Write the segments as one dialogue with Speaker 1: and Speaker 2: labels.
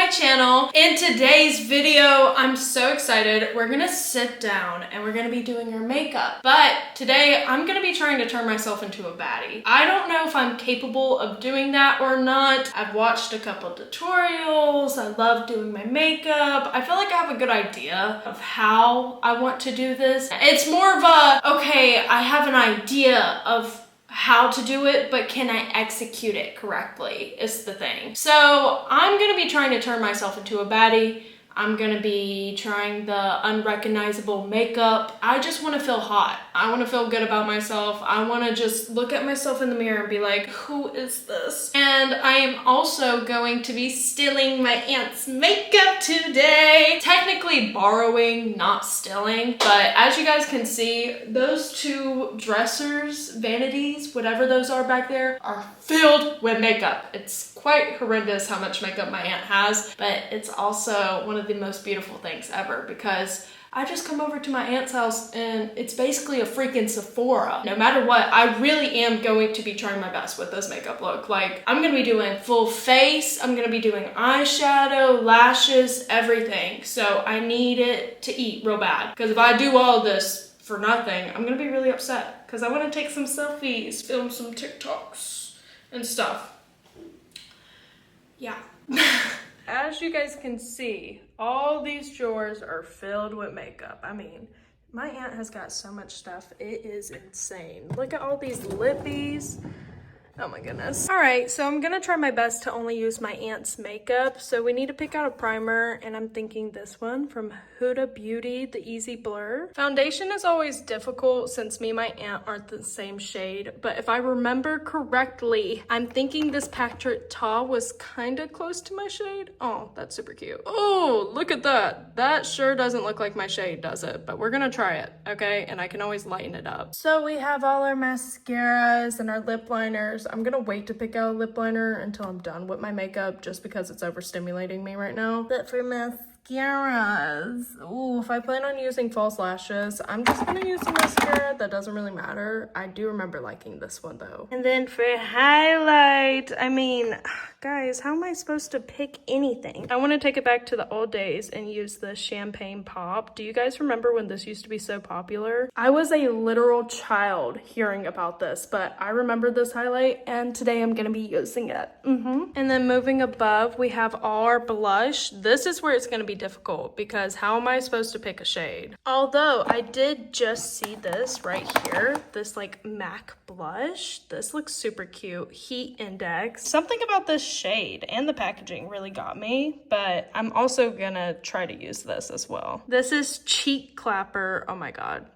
Speaker 1: my channel. In today's video, I'm so excited. We're gonna sit down and we're gonna be doing your makeup. But today, I'm gonna be trying to turn myself into a baddie. I don't know if I'm capable of doing that or not. I've watched a couple tutorials. I love doing my makeup. I feel like I have a good idea of how I want to do this. It's more of a, okay, I have an idea of how to do it, but can I execute it correctly is the thing. So I'm gonna be trying to turn myself into a baddie. I'm gonna be trying the unrecognizable makeup. I just wanna feel hot. I wanna feel good about myself. I wanna just look at myself in the mirror and be like, who is this? And I am also going to be stealing my aunt's makeup today. Technically borrowing, not stealing. But as you guys can see, those two dressers, vanities, whatever those are back there, are filled with makeup. It's quite horrendous how much makeup my aunt has, but it's also one of the most beautiful things ever because I just come over to my aunt's house and it's basically a freaking Sephora. No matter what, I really am going to be trying my best with this makeup look. Like, I'm gonna be doing full face, I'm gonna be doing eyeshadow, lashes, everything. So I need it to eat real bad. Because if I do all of this for nothing, I'm gonna be really upset because I wanna take some selfies, film some TikToks and stuff. Yeah. As you guys can see, all these drawers are filled with makeup. I mean, my aunt has got so much stuff. It is insane. Look at all these lippies. Oh my goodness. All right, so I'm gonna try my best to only use my aunt's makeup. So we need to pick out a primer, and I'm thinking this one from Huda Beauty, the Easy Blur. Foundation is always difficult since me and my aunt aren't the same shade, but if I remember correctly, I'm thinking this Patrick Ta was kind of close to my shade. Oh, that's super cute. Oh, look at that. That sure doesn't look like my shade, does it? But we're gonna try it, okay? And I can always lighten it up. So we have all our mascaras and our lip liners. I'm gonna wait to pick out a lip liner until I'm done with my makeup just because it's overstimulating me right now. But for mascaras, ooh, if I plan on using false lashes, I'm just gonna use the mascara. That doesn't really matter. I do remember liking this one though. And then for highlight, I mean, guys, how am I supposed to pick anything? I want to take it back to the old days and use the champagne pop. Do you guys remember when this used to be so popular? I was a literal child hearing about this, but I remember this highlight and today I'm gonna be using it. And then moving above, we have all our blush. This is where it's gonna be difficult because how am I supposed to pick a shade? Although I did just see this right here, this like MAC blush. This looks super cute. Heat index. Something about this shade and the packaging really got me, but I'm also gonna try to use this as well. This is Cheek Clapper. Oh my god.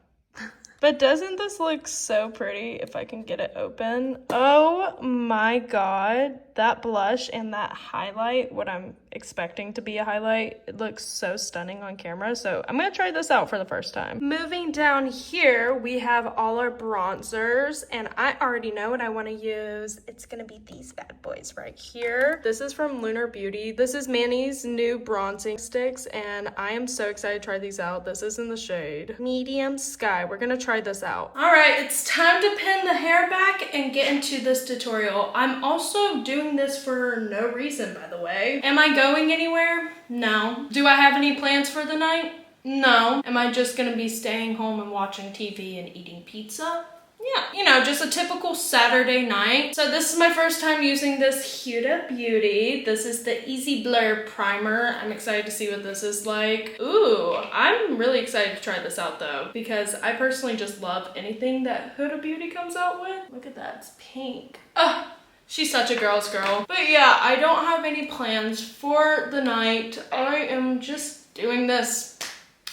Speaker 1: But doesn't this look so pretty if I can get it open? Oh my god, that blush and that highlight, what I'm expecting to be a highlight, it looks so stunning on camera. So I'm gonna try this out for the first time. Moving down here, we have all our bronzers and I already know what I wanna use. It's gonna be these bad boys right here. This is from Lunar Beauty. This is Manny's new bronzing sticks and I am so excited to try these out. This is in the shade Medium Sky. We're gonna try this out. All right, it's time to pin the hair back and get into this tutorial. I'm also doing this for no reason, by the way. Am I going anywhere? No. Do I have any plans for the night? No. Am I just gonna be staying home and watching TV and eating pizza? Yeah, you know, just a typical Saturday night. So this is my first time using this Huda Beauty. This is the Easy Blur Primer. I'm excited to see what this is like. Ooh, I'm really excited to try this out though, because I personally just love anything that Huda Beauty comes out with. Look at that, it's pink. Ugh. She's such a girl's girl. But yeah, I don't have any plans for the night. I am just doing this.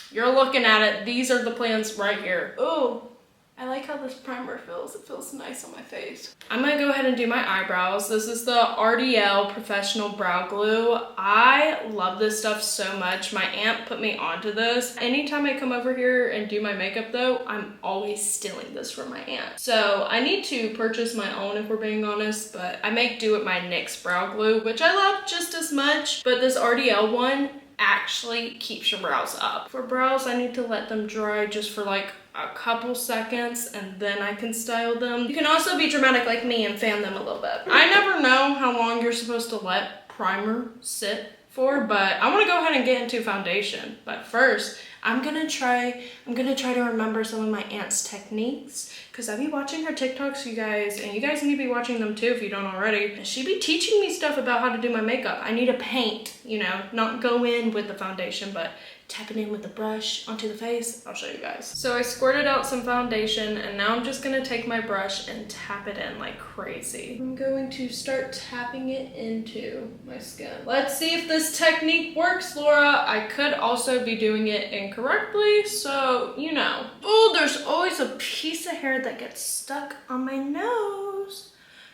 Speaker 1: You're looking at it. These are the plans right here. Ooh. I like how this primer feels. It feels nice on my face. I'm gonna go ahead and do my eyebrows. This is the RDL Professional Brow Glue. I love this stuff so much. My aunt put me onto this. Anytime I come over here and do my makeup though, I'm always stealing this from my aunt. So I need to purchase my own if we're being honest, but I make do with my NYX brow glue, which I love just as much. But this RDL one actually keeps your brows up. For brows, I need to let them dry just for like a couple seconds and then I can style them. You can also be dramatic like me and fan them a little bit. I never know how long you're supposed to let primer sit for, but I want to go ahead and get into foundation. But first, I'm gonna try to remember some of my aunt's techniques, because I be watching her TikToks, you guys, and you guys need to be watching them too if you don't already. And she be teaching me stuff about how to do my makeup. I need to paint, you know, not go in with the foundation, but tap it in with the brush onto the face. I'll show you guys. So I squirted out some foundation, and now I'm just gonna take my brush and tap it in like crazy. I'm going to start tapping it into my skin. Let's see if this technique works, Laura. I could also be doing it incorrectly, so you know. Oh, there's always a piece of hair that gets stuck on my nose.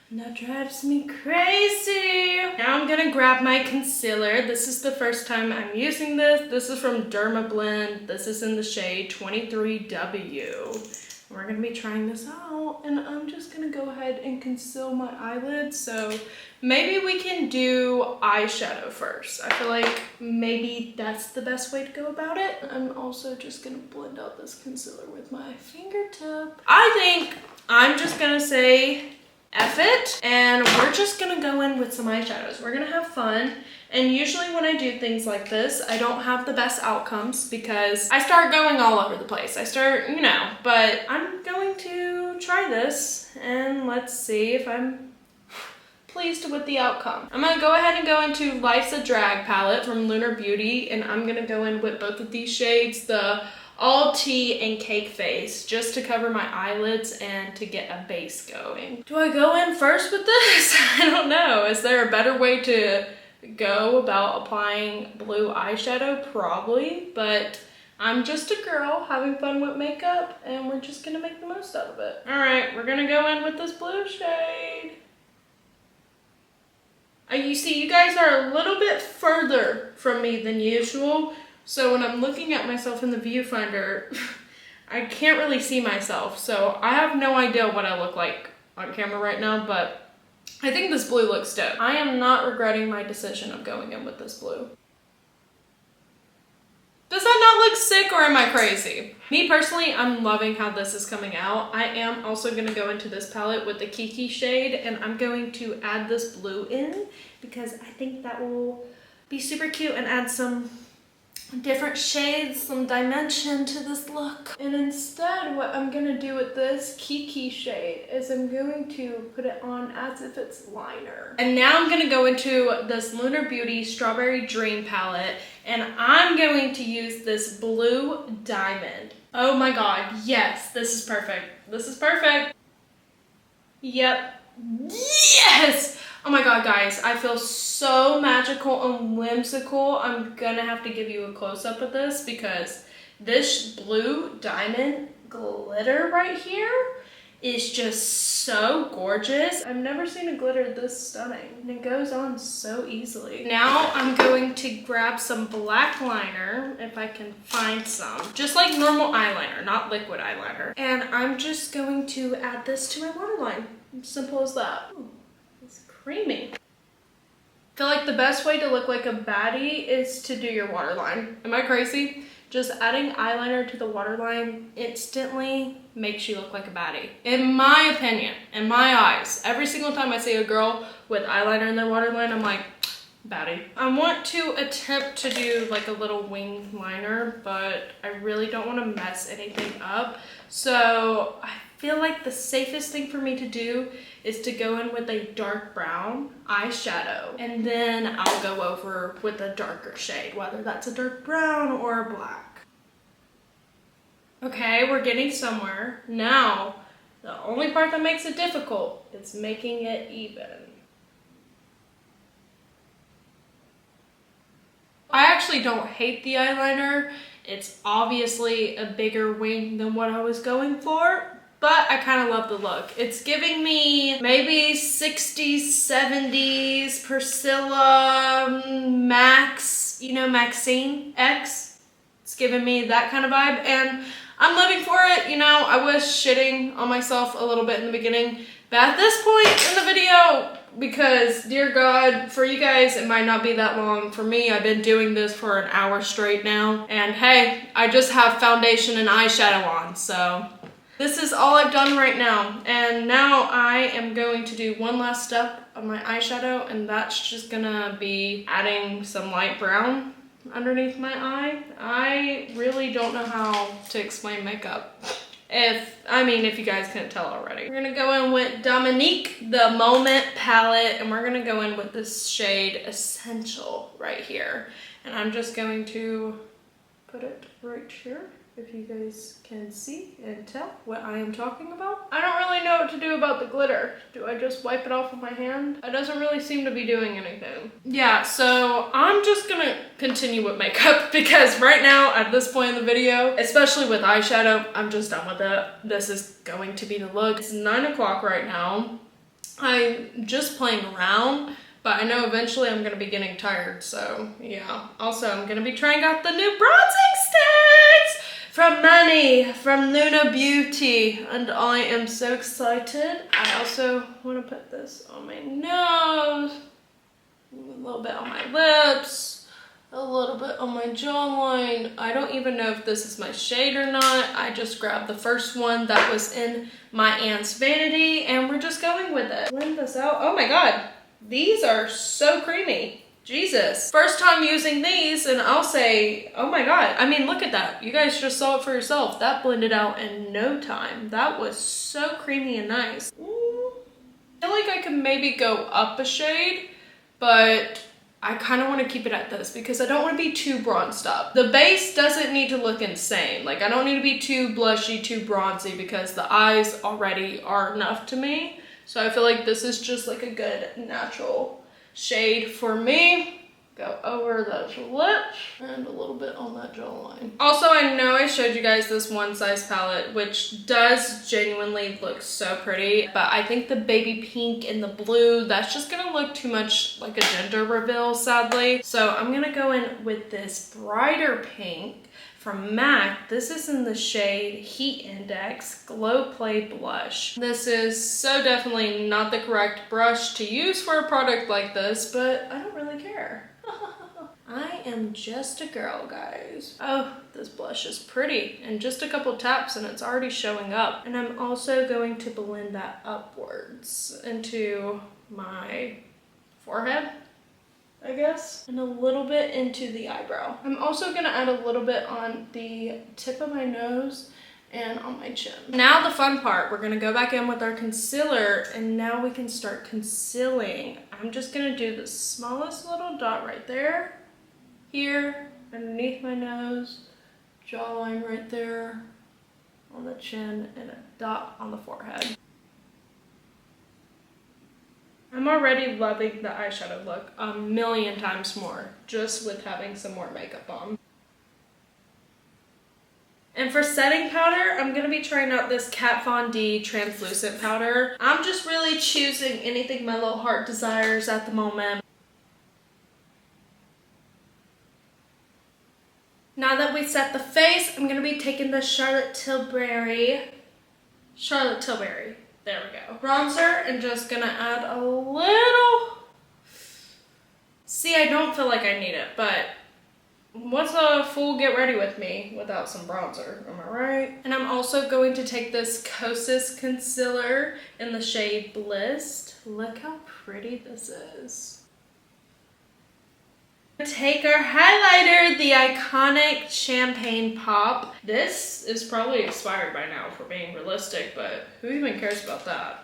Speaker 1: And that drives me crazy. Now I'm gonna grab my concealer. This is the first time I'm using this. This is from Dermablend. This is in the shade 23W. We're gonna be trying this out, and I'm just gonna go ahead and conceal my eyelids. So maybe we can do eyeshadow first. I feel like maybe that's the best way to go about it. I'm also just gonna blend out this concealer with my fingertip. I think I'm just gonna say F it, and we're just gonna go in with some eyeshadows. We're gonna have fun, and usually when I do things like this, I don't have the best outcomes because I start going all over the place. I start, you know, but I'm going to try this, and let's see if I'm pleased with the outcome. I'm gonna go ahead and go into Life's a Drag palette from Lunar Beauty, and I'm gonna go in with both of these shades, the All Tea and Cake Face, just to cover my eyelids and to get a base going. Do I go in first with this? I don't know. Is there a better way to go about applying blue eyeshadow? Probably, but I'm just a girl having fun with makeup, and we're just gonna make the most out of it. All right, we're gonna go in with this blue shade. You see, you guys are a little bit further from me than usual. So when I'm looking at myself in the viewfinder, I can't really see myself. So I have no idea what I look like on camera right now, but I think this blue looks dope. I am not regretting my decision of going in with this blue. Does that not look sick, or am I crazy? Me personally, I'm loving how this is coming out. I am also gonna go into this palette with the Kiki shade, and I'm going to add this blue in because I think that will be super cute and add some different shades, some dimension to this look. And instead, what I'm gonna do with this Kiki shade is I'm going to put it on as if it's liner. And now I'm gonna go into this Lunar Beauty Strawberry Dream palette, and I'm going to use this blue diamond. Oh my god, yes, this is perfect. This is perfect. Yep. Yes! Oh my god, guys, I feel so magical and whimsical. I'm gonna have to give you a close-up of this because this blue diamond glitter right here is just so gorgeous. I've never seen a glitter this stunning, and it goes on so easily. Now I'm going to grab some black liner, if I can find some. Just like normal eyeliner, not liquid eyeliner. And I'm just going to add this to my waterline. Simple as that. Ooh. Creamy. I feel like the best way to look like a baddie is to do your waterline. Am I crazy? Just adding eyeliner to the waterline instantly makes you look like a baddie. In my opinion, in my eyes, every single time I see a girl with eyeliner in their waterline, I'm like, baddie. I want to attempt to do like a little wing liner, but I really don't want to mess anything up. So I feel like the safest thing for me to do is to go in with a dark brown eyeshadow, and then I'll go over with a darker shade, whether that's a dark brown or a black. Okay, we're getting somewhere. Now, the only part that makes it difficult is making it even. I actually don't hate the eyeliner. It's obviously a bigger wing than what I was going for, but I kind of love the look. It's giving me maybe 60s, 70s, Priscilla, Max, you know, Maxine X. It's giving me that kind of vibe, and I'm living for it. You know, I was shitting on myself a little bit in the beginning, but at this point in the video, because dear God, for you guys, it might not be that long. For me, I've been doing this for an hour straight now, and hey, I just have foundation and eyeshadow on, so This is all I've done right now. And now I am going to do one last step of my eyeshadow, and that's just gonna be adding some light brown underneath my eye. I really don't know how to explain makeup. If you guys couldn't tell already. We're gonna go in with Dominique the Moment palette, and we're gonna go in with this shade Essential right here. And I'm just going to put it right here, if you guys can see and tell what I am talking about. I don't really know what to do about the glitter. Do I just wipe it off with my hand? It doesn't really seem to be doing anything. Yeah, so I'm just gonna continue with makeup because right now, at this point in the video, especially with eyeshadow, I'm just done with it. This is going to be the look. It's 9 o'clock right now. I'm just playing around, but I know eventually I'm gonna be getting tired, so yeah. Also, I'm gonna be trying out the new bronzing sticks from Manny, from Luna Beauty, and I am so excited. I also wanna put this on my nose, a little bit on my lips, a little bit on my jawline. I don't even know if this is my shade or not. I just grabbed the first one that was in my aunt's vanity, and we're just going with it. Blend this out. Oh my God, these are so creamy. Jesus. First time using these, and I'll say, oh my God. I mean, look at that. You guys just saw it for yourself. That blended out in no time. That was so creamy and nice. I feel like I could maybe go up a shade, but I kind of want to keep it at this because I don't want to be too bronzed up. The base doesn't need to look insane. Like, I don't need to be too blushy, too bronzy, because the eyes already are enough to me. So I feel like this is just like a good natural shade for me. Go over those lips and a little bit on that jawline. Also, I know I showed you guys this one size palette, which does genuinely look so pretty, but I think the baby pink and the blue, that's just gonna look too much like a gender reveal, sadly. So I'm gonna go in with this brighter pink from MAC. This is in the shade Heat Index Glow Play Blush. This is so definitely not the correct brush to use for a product like this, but I don't really care. I am just a girl, guys. Oh, this blush is pretty. And just a couple taps and it's already showing up. And I'm also going to blend that upwards into my forehead, I guess, and a little bit into the eyebrow. I'm also gonna add a little bit on the tip of my nose and on my chin. Now the fun part, we're gonna go back in with our concealer, and now we can start concealing. I'm just gonna do the smallest little dot right there, here, underneath my nose, jawline right there, on the chin, and a dot on the forehead. I'm already loving the eyeshadow look a million times more, just with having some more makeup on. And for setting powder, I'm gonna be trying out this Kat Von D translucent powder. I'm just really choosing anything my little heart desires at the moment. Now that we set the face, I'm gonna be taking the Charlotte Tilbury, there we go, bronzer, and just gonna add a little. See, I don't feel like I need it, but what's a full get ready with me without some bronzer, am I right? And I'm also going to take this Kosas concealer in the shade Bliss. Look how pretty this is. Take our highlighter, the iconic Champagne Pop. This is probably expired by now, if we're being realistic, but who even cares about that?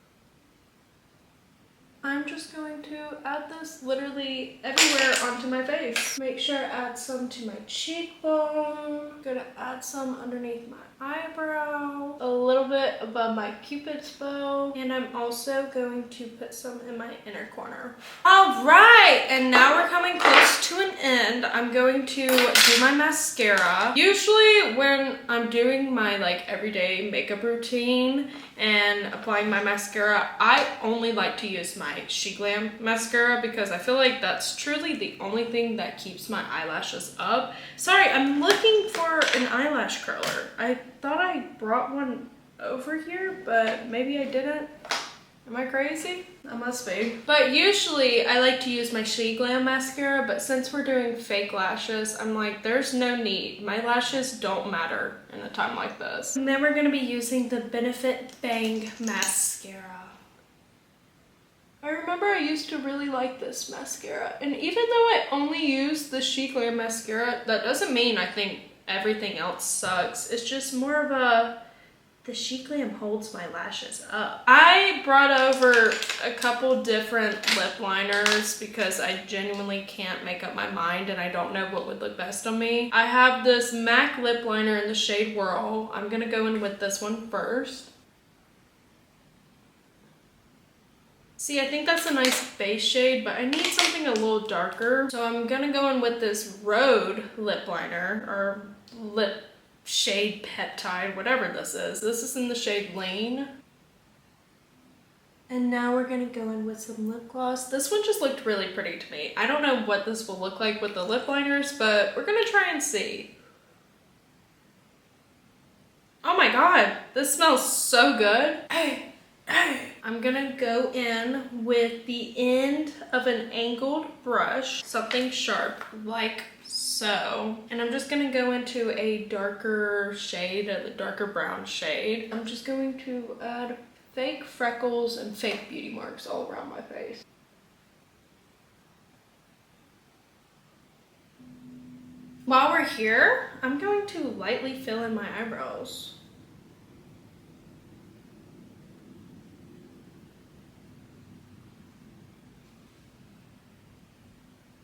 Speaker 1: I'm just going to add this literally everywhere onto my face. Make sure I add some to my cheekbone. Gonna add some underneath my eyebrow, a little bit above my cupid's bow, and I'm also going to put some in my inner corner. All right, and now we're coming close to an end. I'm going to do my mascara. Usually when I'm doing my like everyday makeup routine and applying my mascara, I only like to use my She Glam mascara because I feel like that's truly the only thing that keeps my eyelashes up. Sorry, I'm looking for an eyelash curler. I thought I brought one over here, but maybe I didn't. Am I crazy? I must be. But usually I like to use my She Glam mascara, but since we're doing fake lashes, I'm like, there's no need. My lashes don't matter in a time like this. And then we're gonna be using the Benefit Bang mascara. I remember I used to really like this mascara, and even though I only use the She Glam mascara, that doesn't mean I think everything else sucks. It's just more of a, the She Glam holds my lashes up. I brought over a couple different lip liners because I genuinely can't make up my mind and I don't know what would look best on me. I have this MAC lip liner in the shade Whirl. I'm gonna go in with this one first. See, I think that's a nice base shade, but I need something a little darker. So I'm gonna go in with this Rhode lip liner, or lip shade peptide, whatever this is. This is in the shade Lean. And now we're gonna go in with some lip gloss. This one just looked really pretty to me. I don't know what this will look like with the lip liners, but we're gonna try and see. Oh my God, this smells so good. Hey. I'm gonna go in with the end of an angled brush, something sharp like so. And I'm just gonna go into a darker shade, a darker brown shade. I'm just going to add fake freckles and fake beauty marks all around my face. While we're here, I'm going to lightly fill in my eyebrows.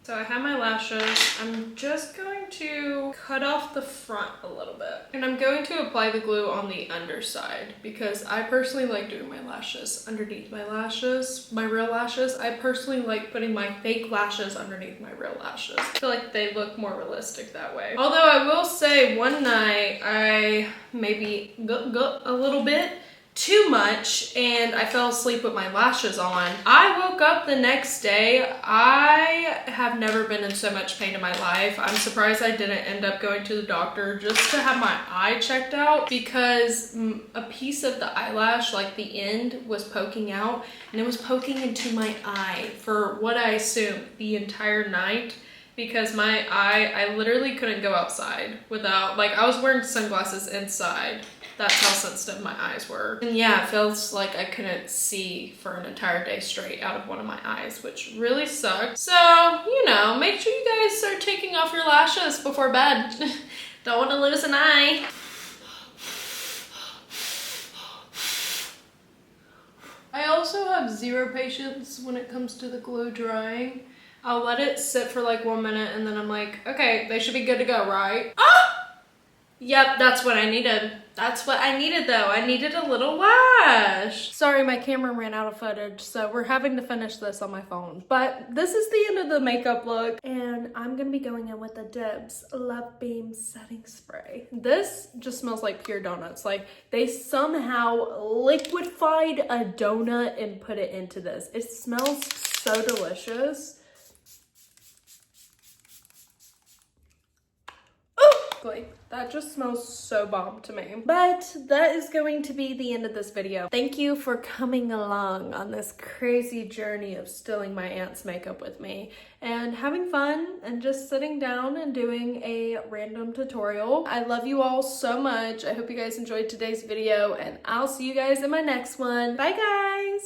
Speaker 1: So I have my lashes. I'm just going to cut off the front a little bit. And I'm going to apply the glue on the underside because I personally like doing my lashes underneath my lashes, my real lashes. I personally like putting my fake lashes underneath my real lashes. I feel like they look more realistic that way. Although I will say one night I maybe got a little bit too much and I fell asleep with my lashes on. I woke up the next day. I have never been in so much pain in my life. I'm surprised I didn't end up going to the doctor just to have my eye checked out because a piece of the eyelash, like the end, was poking out and it was poking into my eye for what I assume the entire night. Because my eye, I literally couldn't go outside without, like I was wearing sunglasses inside. That's how sensitive my eyes were. And yeah, it feels like I couldn't see for an entire day straight out of one of my eyes, which really sucked. So, you know, make sure you guys start taking off your lashes before bed. Don't want to lose an eye. I also have zero patience when it comes to the glue drying. I'll let it sit for like 1 minute and then I'm like, okay, they should be good to go, right? Ah! Yep, that's what I needed. That's what I needed though. I needed a little lash. Sorry, my camera ran out of footage, so we're having to finish this on my phone. But this is the end of the makeup look, and I'm gonna be going in with the Dibs Love Beam Setting Spray. This just smells like pure donuts. Like they somehow liquefied a donut and put it into this. It smells so delicious. That just smells so bomb to me. But that is going to be the end of this video. Thank you for coming along on this crazy journey of stealing my aunt's makeup with me and having fun and just sitting down and doing a random tutorial. I love you all so much. I hope you guys enjoyed today's video and I'll see you guys in my next one. Bye guys!